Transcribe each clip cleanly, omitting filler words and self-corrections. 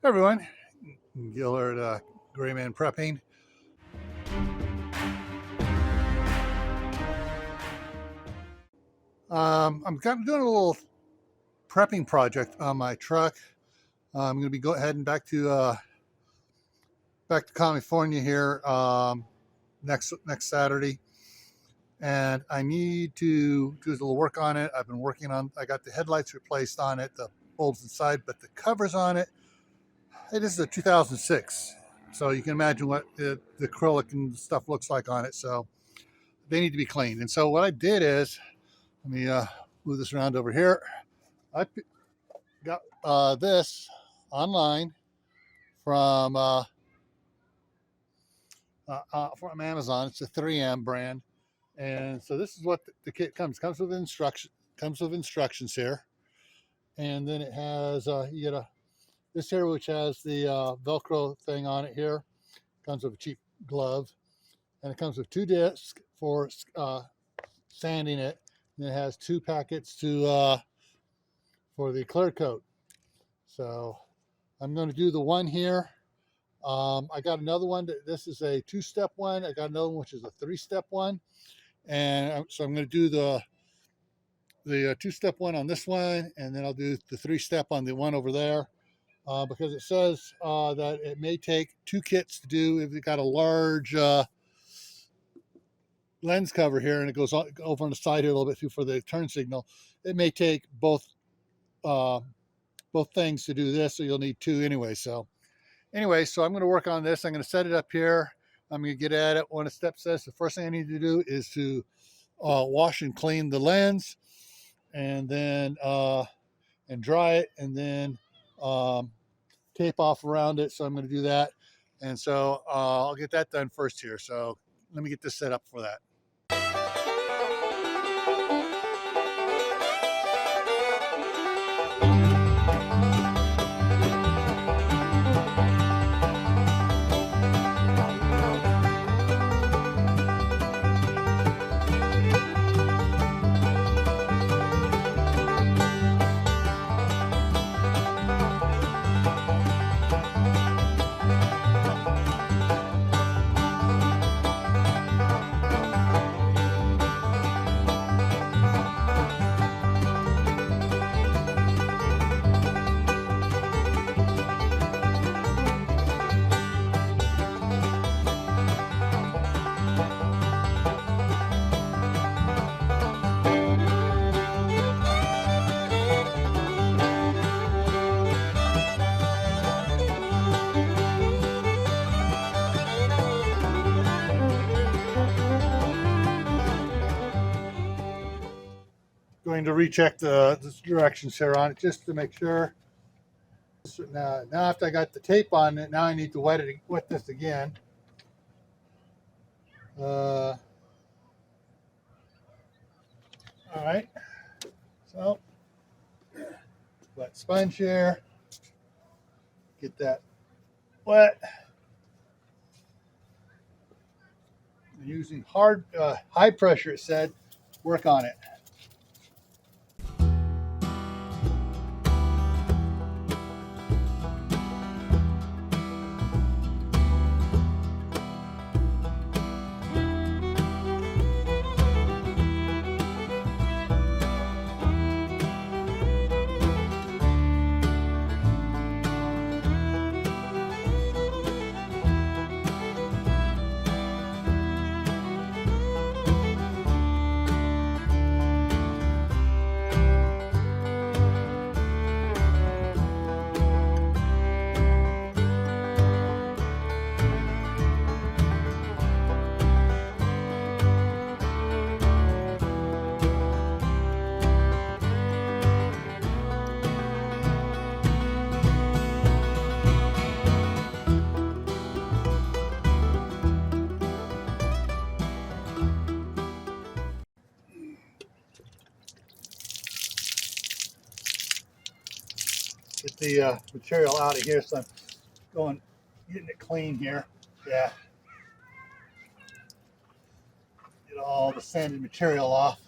Hey everyone, Gillard Grayman Prepping. I'm doing a little prepping project on my truck. I'm going to be heading back to California here next Saturday, and I need to do a little work on it. I've been working on. I got the headlights replaced on it, the bulbs inside, but the covers on it. Hey, this is a 2006, so you can imagine what the acrylic and stuff looks like on it. So they need to be cleaned. And so what I did is, let me move this around over here. I got this online from from Amazon. It's a 3M brand, and so this is what the kit comes with instructions here, and then it has you get this here which has the Velcro thing on it here. Comes with a cheap glove, and it comes with 2 discs for sanding it. And it has 2 packets to for the clear coat. So I'm going to do the one here. I got another one. This is a 2-step one. I got another one which is a 3-step one, and so I'm going to do the 2-step one on this one, and then I'll do the 3-step on the one over there, because it says that it may take 2 kits to do if you've got a large lens cover here, and it goes over on the side here a little bit too for the turn signal. It may take both things to do this, so you'll need 2 anyway. So I'm going to work on this. I'm going to set it up here. I'm going to get at it. When a step says the first thing I need to do is to wash and clean the lens, and then and dry it, and then tape off around it. So I'm going to do that, and so I'll get that done first here. So let me get this set up for that. Going to recheck the directions here on it just to make sure. So now after I got the tape on it, now I need to wet this again. All right, so wet sponge here, get that wet. Using high pressure, it said, work on it. Get the material out of here, so I'm getting it clean here. Yeah. Get all the sanded material off.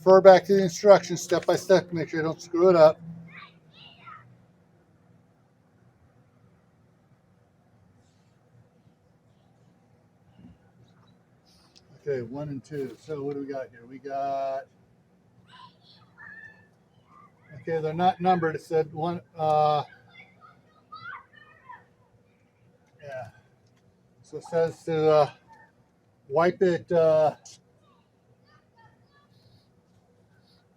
refer back to the instructions step by step. Make sure you don't screw it up. Okay, 1 and 2. So what do we got here? We got, okay, they're not numbered. It said one, yeah. So it says to wipe it,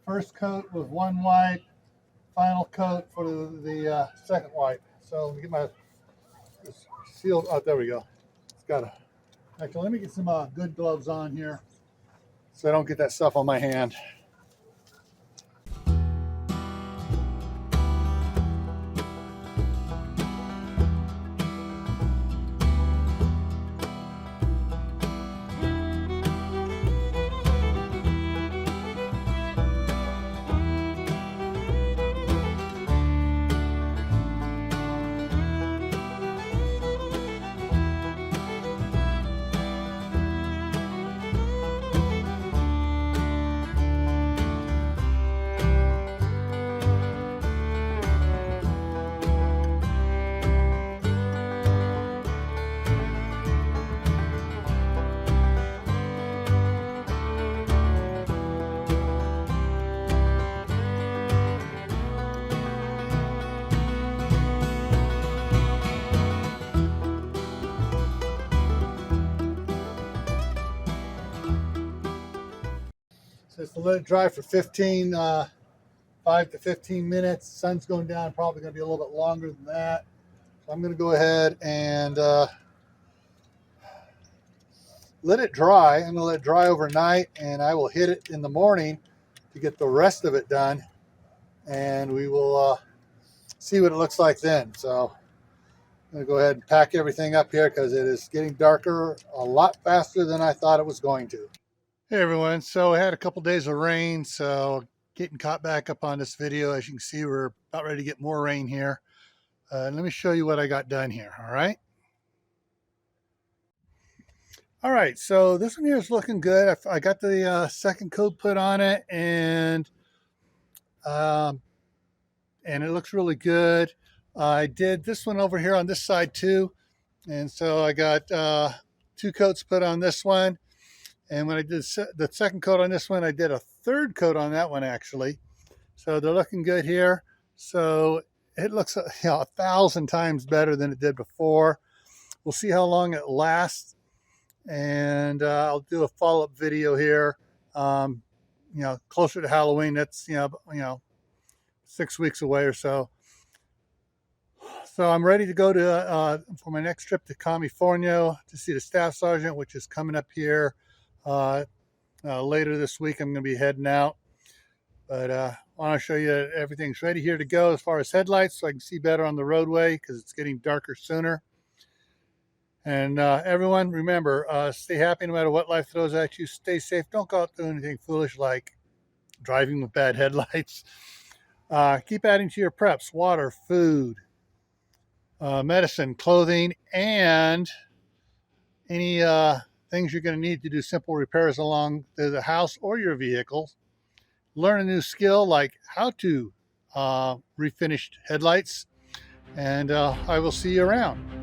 first coat with one wipe, final coat for the second wipe. So let me get my seal, oh, there we go. It's got a, actually, let me get some good gloves on here so I don't get that stuff on my hand. So just to let it dry for 5 to 15 minutes. Sun's going down, probably going to be a little bit longer than that. So I'm going to go ahead and let it dry. I'm going to let it dry overnight, and I will hit it in the morning to get the rest of it done. And we will see what it looks like then. So I'm going to go ahead and pack everything up here because it is getting darker a lot faster than I thought it was going to. Hey everyone, so I had a couple days of rain, so getting caught back up on this video. As you can see, we're about ready to get more rain here. Let me show you what I got done here, all right? All right, so this one here is looking good. I got the second coat put on it, and it looks really good. I did this one over here on this side too, and so I got 2 coats put on this one. And when I did the second coat on this one, I did a third coat on that one actually. So they're looking good here. So it looks 1,000 times better than it did before. We'll see how long it lasts, and I'll do a follow-up video here. Closer to Halloween. That's 6 weeks away or so. So I'm ready to go to for my next trip to California to see the staff sergeant, which is coming up here. Later this week, I'm going to be heading out, but I want to show you that everything's ready here to go as far as headlights, so I can see better on the roadway because it's getting darker sooner. And everyone, remember, stay happy no matter what life throws at you. Stay safe. Don't go out doing anything foolish like driving with bad headlights. Keep adding to your preps: water, food, medicine, clothing, and any things you're going to need to do simple repairs along the house or your vehicle. Learn a new skill like how to refinish headlights, and I will see you around.